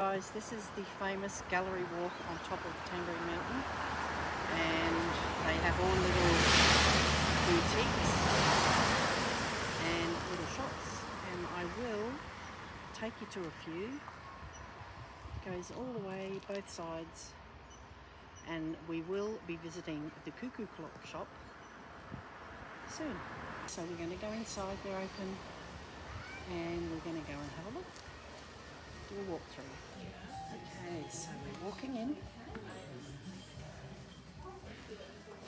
Guys, this is the famous gallery walk on top of Tangerine Mountain, and they have all little boutiques and little shops, and I will take you to a few. It goes all the way both sides, and we will be visiting the Cuckoo Clock shop soon. So we're going to go inside, they're open, and we're going to go and have a look. Do a walkthrough. Okay, so we're walking in.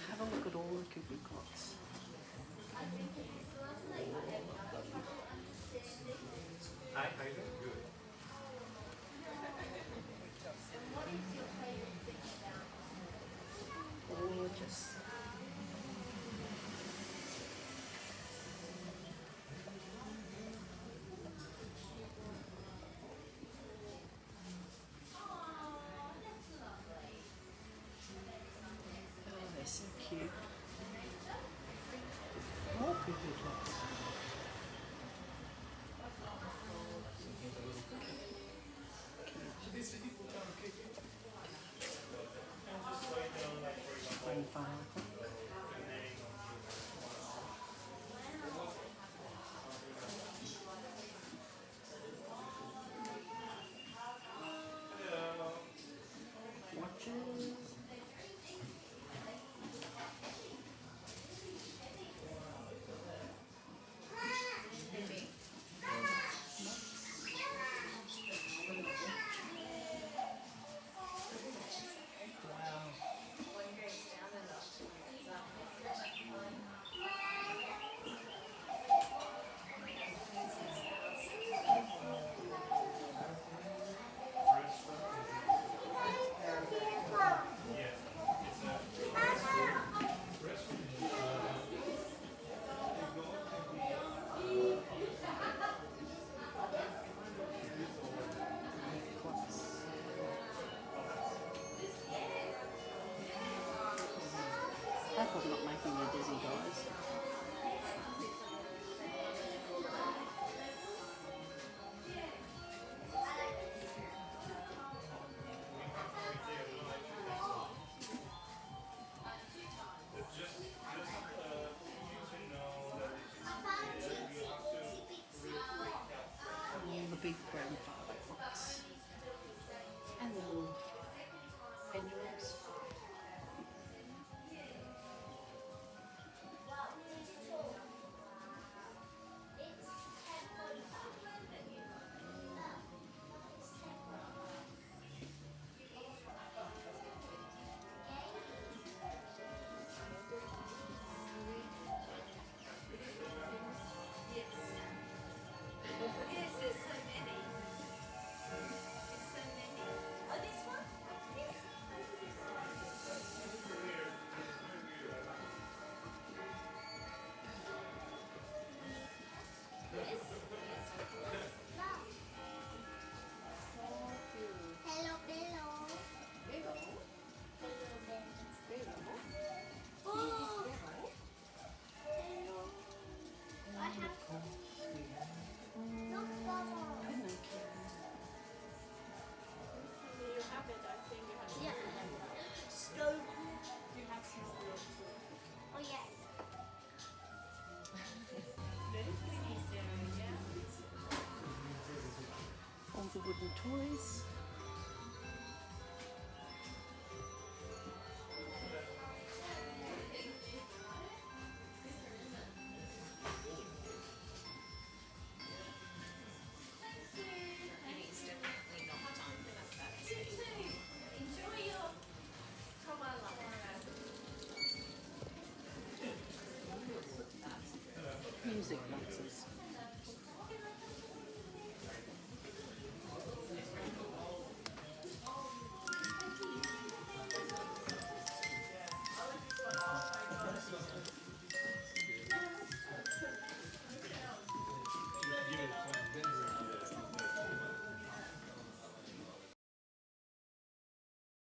Have a look at all the cuckoo clocks. Hi, how you doing? Good. Gorgeous. Oh, they're so cute. More cuckoo clocks. Fun, fun. Watches. I hope I'm not making you dizzy, guys. All the big grandfather clocks. And the little pendulums. All the wooden toys. Music boxes.